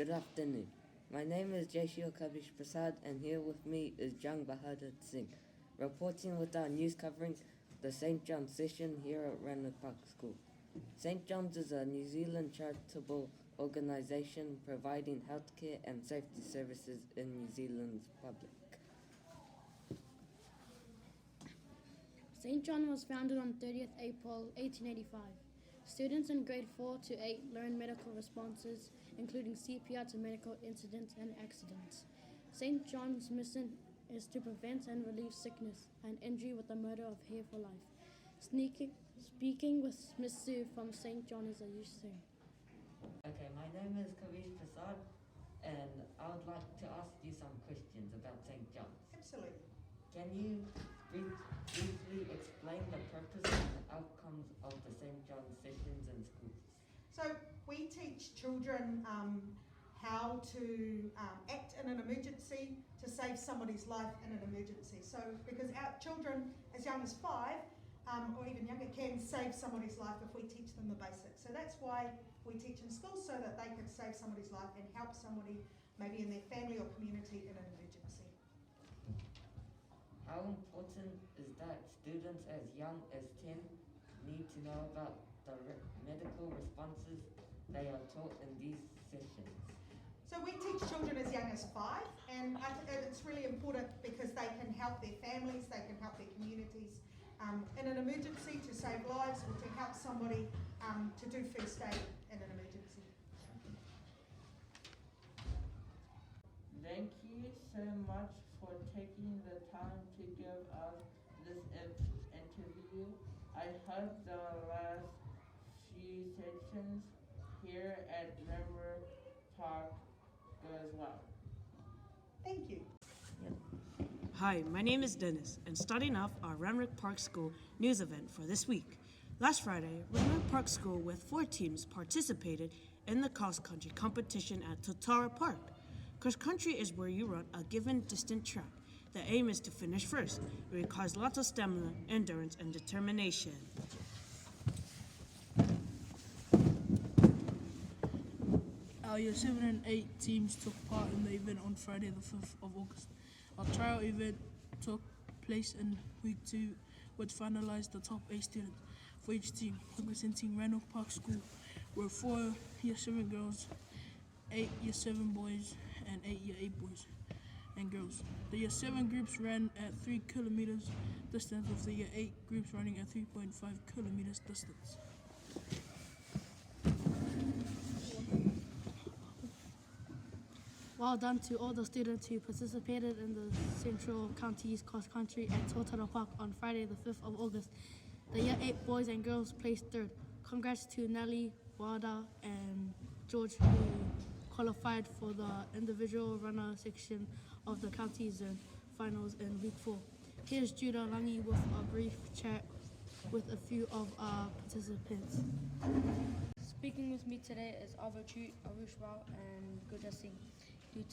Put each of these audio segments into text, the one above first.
Good afternoon. My name is Jaishio Kabish Prasad, and here with me is Jang Bahadur Singh, reporting with our news covering the St. John's session here at Rannoch Park School. St. John's is a New Zealand charitable organisation providing healthcare and safety services in New Zealand's public. St. John was founded on 30th April 1885. Students in grade 4 to 8 learn medical responses, including CPR to medical incidents and accidents. St. John's mission is to prevent and relieve sickness and injury with the motto of Here for Life. Speaking with Miss Sue from St. John is a Yusuf. Okay, my name is Kabish Prasad, and I would like to ask you some questions about St. John's. Absolutely. Can you briefly explain the purpose and the outcomes of the St. John's sessions in schools? So we teach children how to act in an emergency to save somebody's life in an emergency. So because our children as young as 5 or even younger can save somebody's life if we teach them the basics. So that's why we teach in schools, so that they can save somebody's life and help somebody maybe in their family or community in an emergency. How important is that students as young as 10 need to know about the medical responses they are taught in these sessions? So we teach children as young as 5, and I think that it's really important because they can help their families, they can help their communities in an emergency to save lives, or to help somebody to do first aid in an emergency. Thank you so much for taking the time to give us this interview. I hope the last few sessions here at River Park goes well. Thank you. Hi, my name is Dennis, and starting off our Rannoch Park School news event for this week. Last Friday, Rannoch Park School with 4 teams participated in the cross-country competition at Totara Park. Cross-country is where you run a given distant track. The aim is to finish first. It requires lots of stamina, endurance, and determination. Our Year 7 and 8 teams took part in the event on Friday the 5th of August. Our trial event took place in week 2, which finalized the top 8 students for each team. Representing Rannoch Park School were 4 Year 7 girls, 8 Year 7 boys, and 8 Year 8 boys and girls. The Year 7 groups ran at 3 kilometers distance, with the Year 8 groups running at 3.5 kilometers distance. Well done to all the students who participated in the Central Counties Cross Country at Totara Park on Friday the 5th of August. The Year 8 boys and girls placed 3rd. Congrats to Nelly, Wada, and George, who qualified for the individual runner section of the county zone finals in week 4. Here's Judah Langi with a brief chat with a few of our participants. Speaking with me today is Avachu, Arush Rao, and Gurja Singh, who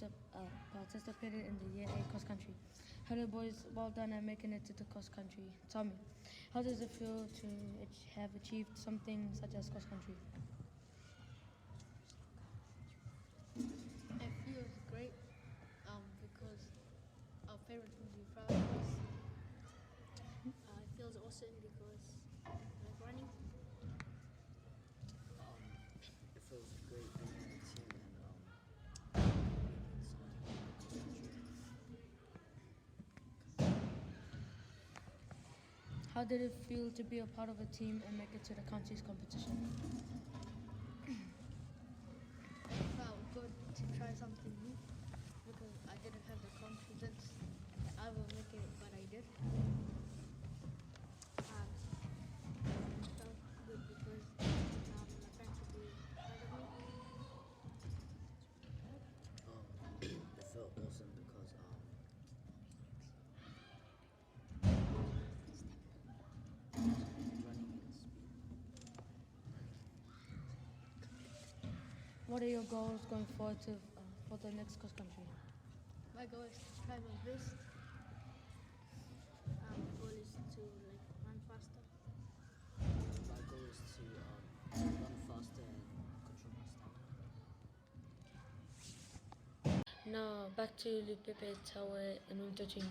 participated in the Year 8 cross country. Hello boys, well done at making it to the cross country. Tell me, how does it feel to have achieved something such as cross country? It feels great because our parents will be proud of us. It feels awesome because we're running. It feels great being in a team and How did it feel to be a part of a team and make it to the county's competition? It felt good to try something new because I didn't have the confidence that I will make it, but I did. And it felt good because my friends would be proud of me. it felt awesome because running and speed. What are your goals going forward to for the next cross country? My goal is to try my best. My goal is to run faster. My goal is to run faster and control my stamina. Now back to Lupepe Tower in room 13.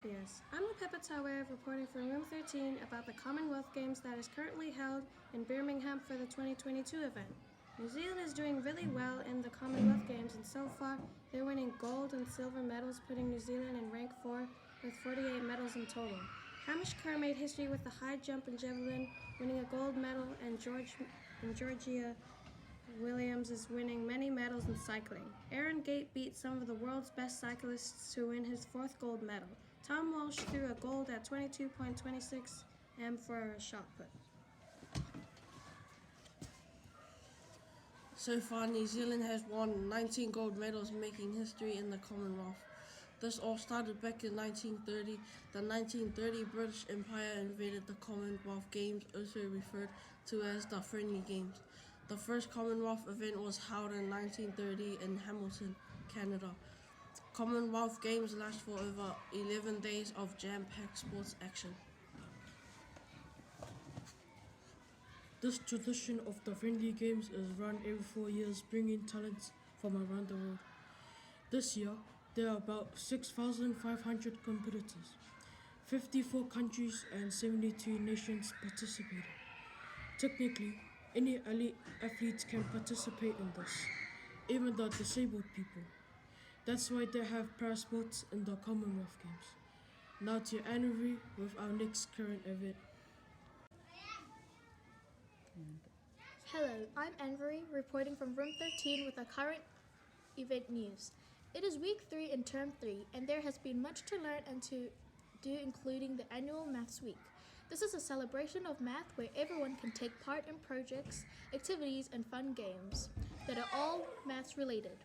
Yes, I'm Peppa Tower reporting from room 13 about the Commonwealth Games that is currently held in Birmingham for the 2022 event. New Zealand is doing really well in the Commonwealth Games, and so far they're winning gold and silver medals, putting New Zealand in rank 4 with 48 medals in total. Hamish Kerr made history with the high jump and javelin, winning a gold medal, and Georgia Williams is winning many medals in cycling. Aaron Gate beat some of the world's best cyclists to win his 4th gold medal. Tom Walsh threw a gold at 22.26 m for a shot put. So far, New Zealand has won 19 gold medals, making history in the Commonwealth. This all started back in 1930. The 1930 British Empire invaded the Commonwealth Games, also referred to as the Friendly Games. The first Commonwealth event was held in 1930 in Hamilton, Canada. Commonwealth Games last for over 11 days of jam-packed sports action. This tradition of the Friendly Games is run every 4 years, bringing talents from around the world. This year, there are about 6,500 competitors. 54 countries and 72 nations participated. Technically, any elite athletes can participate in this, even the disabled people. That's why they have para-sports in the Commonwealth Games. Now to Anne-Marie with our next current event. Hello, I'm Anne-Marie reporting from room 13 with the current event news. It is week 3 in term 3, and there has been much to learn and to do, including the annual Maths Week. This is a celebration of math where everyone can take part in projects, activities, and fun games that are all maths related.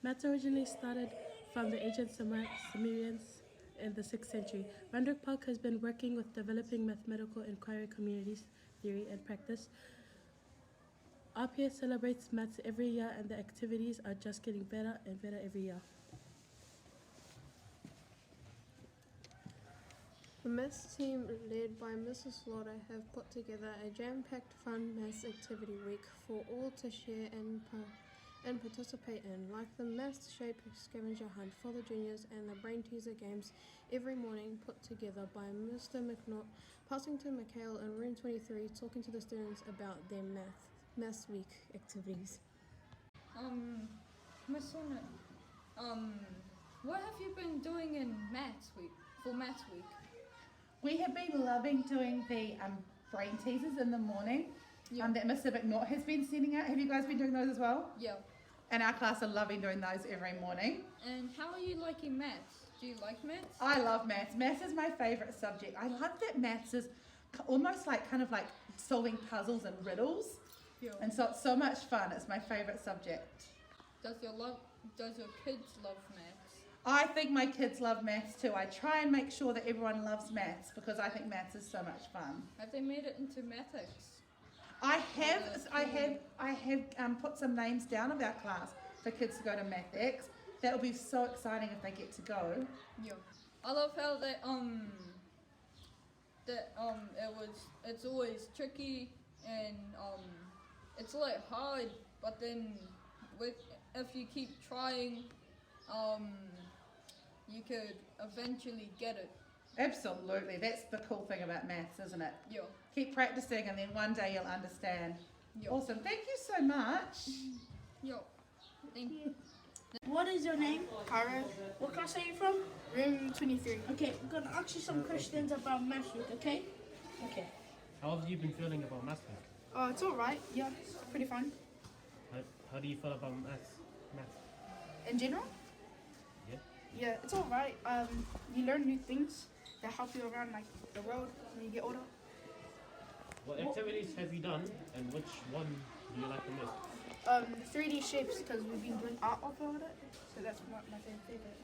Maths originally started from the ancient Sumerians in the 6th century. Randwick Park has been working with developing mathematical inquiry communities, theory, and practice. RPS celebrates maths every year, and the activities are just getting better and better every year. The maths team, led by Mrs. Slaughter, have put together a jam-packed fun maths activity week for all to share and participate in, like the maths shape scavenger hunt for the juniors and the brain teaser games every morning put together by Mr. McNaught, passing to Mikhail in room 23, talking to the students about their maths week activities. Miss Sona, what have you been doing in maths week, for maths week? We have been loving doing the brain teasers in the morning that Mr. McNaught has been sending out. Have you guys been doing those as well? Yeah. And our class are loving doing those every morning. And how are you liking maths? Do you like maths? I love maths. Maths is my favourite subject. I love that maths is almost like kind of like solving puzzles and riddles. Yeah. And so it's so much fun. It's my favourite subject. Does your kids love maths? I think my kids love maths too. I try and make sure that everyone loves maths because I think maths is so much fun. Have they made it into maths? I have put some names down of our class for kids to go to maths. That will be so exciting if they get to go. Yeah. I love how it's always tricky and it's like hard, but then if you keep trying, you could eventually get it. Absolutely, that's the cool thing about maths, isn't it? Yeah. Keep practicing and then one day you'll understand. Yeah. Awesome, thank you so much. Yeah. Thank you. What is your name? Cara. What class are you from? Room 23. Okay, we're gonna ask you some questions about math week, okay? Okay. How have you been feeling about maths week? Oh, it's alright. Yeah, it's pretty fun. How do you feel about maths? In general? Yeah. Yeah, it's alright. You learn new things that help you around like the road when you get older. What activities have you done and which one do you like the most? 3D shapes because we've been doing art of all that, so that's my favorite.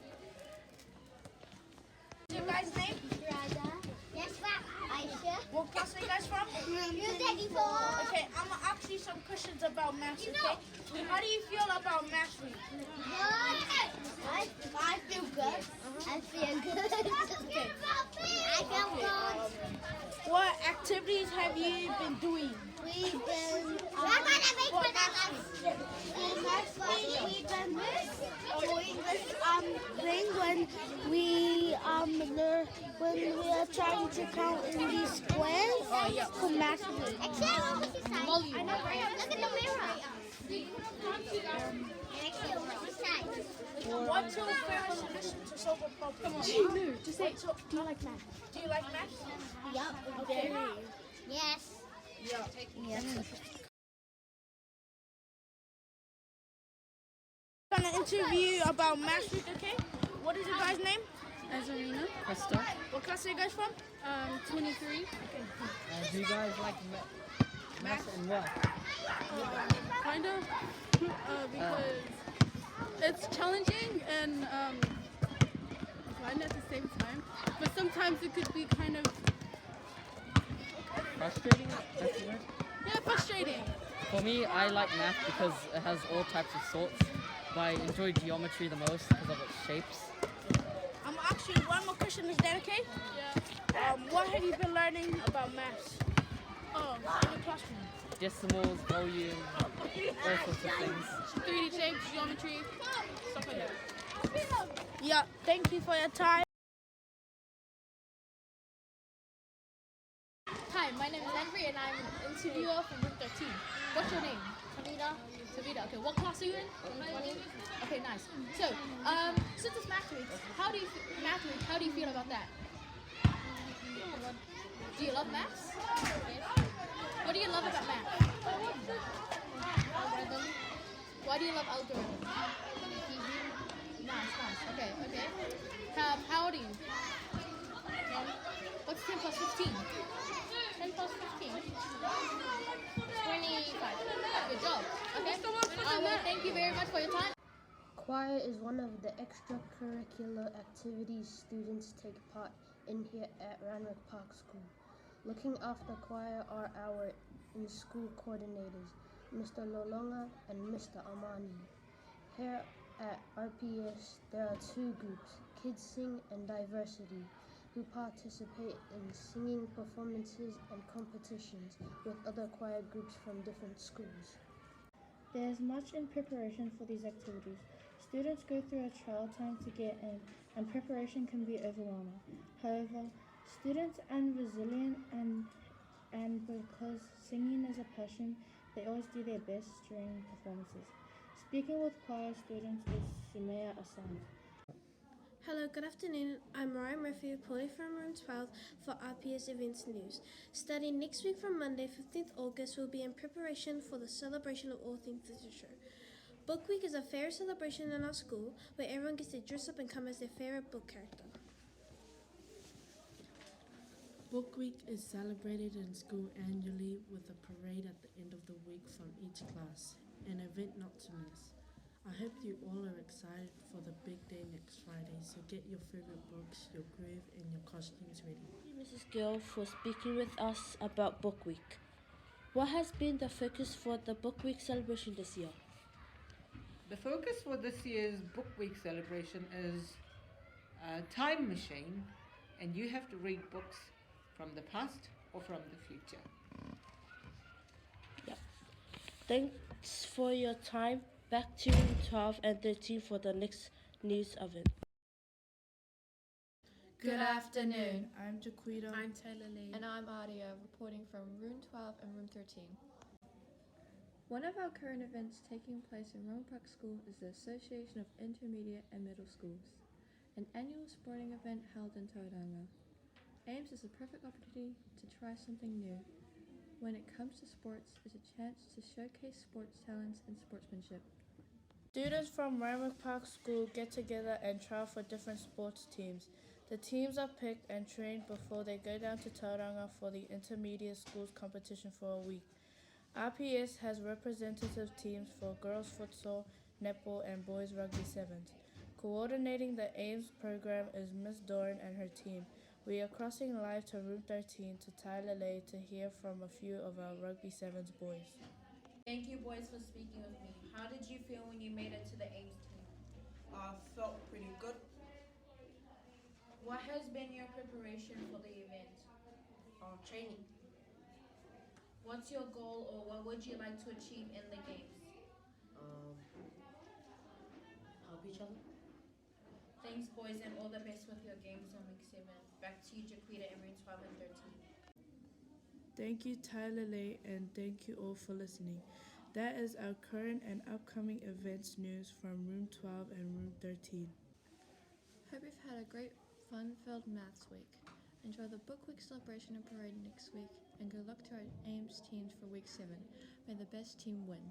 What's your guys' name? Radha. Yes, ma'am. Aisha. What class are you guys from? Room 34. Okay, I'm gonna ask you some questions about maths, okay? How do you feel about maths week? Good. I feel good. I feel good. Okay. I feel good. What activities have you been doing? We've been... what we've done doing this thing when we learn when we are trying to count in these squares for math week. Volume. I know, right? Look at the mirror. What's your favorite solution to solve a problem? No, just say, do you like math? Do you like math? Yup. Okay. Yes. Yeah. Yes. I'm gonna interview you about math week, okay? What is your guys' name? Azarina. Krista. What class are you guys from? 23. Do you guys like math and what? Kind of. Because it's challenging and fun at the same time. But sometimes it could be kind of Frustrating? That's the word? yeah, frustrating. For me, I like math because it has all types of sorts. But I enjoy geometry the most because of its shapes. Actually, one more question, is that okay? Yeah. What have you been learning about maths? In the classroom. Decimals, volume, all sorts of things. 3D shapes, geometry, stuff like that. Yeah, thank you for your time. Hi, my name is Henry and I'm an interviewer from Room 13. What's your name? Tavita. Okay, what class are you in? 20. Okay, nice. So, since it's math week, how do you feel about that? Do you love maths? What do you love about math? Algorithm. Why do you love algorithm? Nice. Okay. How old are you? 10. What's 10 plus 15? 10 plus 15? 25. Good job. Okay. Well, thank you very much for your time. Choir is one of the extracurricular activities students take part in here at Ranwick Park School. Looking after choir are our in-school coordinators, Mr. Lolonga and Mr. Amani. Here at RPS, there are two groups, Kids Sing and Diversity, who participate in singing performances and competitions with other choir groups from different schools. There is much in preparation for these activities. Students go through a trial time to get in, and preparation can be overwhelming. However, students are resilient and because singing is a passion, they always do their best during performances. Speaking with choir students is Sumaya Asan. Hello, good afternoon. I'm Mariah Murphy, reporting from Room 12 for RPS Events News. Starting next week from Monday, 15th August, will be in preparation for the celebration of All Things Literature. Book Week is a favorite celebration in our school where everyone gets to dress up and come as their favorite book character. Book Week is celebrated in school annually with a parade at the end of the week from each class, an event not to miss. I hope you all are excited for the big day next Friday, so get your favorite books, your groove, and your costumes ready. Thank you, Mrs. Gill, for speaking with us about Book Week. What has been the focus for the Book Week celebration this year? The focus for this year's Book Week celebration is a time machine, and you have to read books from the past or from the future. Yep. Thanks for your time. Back to Room 12 and 13 for the next news event. Good afternoon. I'm Jaquita. I'm Taylor Lee. And I'm Adia, reporting from Room 12 and Room 13. One of our current events taking place in Ranwick Park School is the Association of Intermediate and Middle Schools, an annual sporting event held in Tauranga. AMES is a perfect opportunity to try something new. When it comes to sports, it's a chance to showcase sports talents and sportsmanship. Students from Ranwick Park School get together and trial for different sports teams. The teams are picked and trained before they go down to Tauranga for the intermediate schools competition for a week. RPS has representative teams for girls futsal, netball, and boys rugby sevens. Coordinating the AMES program is Miss Doran and her team. We are crossing live to Room 13 to Tyler Lay to hear from a few of our rugby sevens boys. Thank you, boys, for speaking with me. How did you feel when you made it to the AMES team? Felt pretty good. What has been your preparation for the event? Training. What's your goal or what would you like to achieve in the games? help each other. Thanks, boys, and all the best with your games on week 7. Back to you, Jaquita, in room 12 and 13. Thank you, Tyler Lay, and thank you all for listening. That is our current and upcoming events news from room 12 and room 13. Hope you've had a great, fun-filled maths week. Enjoy the book week celebration and parade next week, and good luck to our AMES teams for week 7. May the best team win.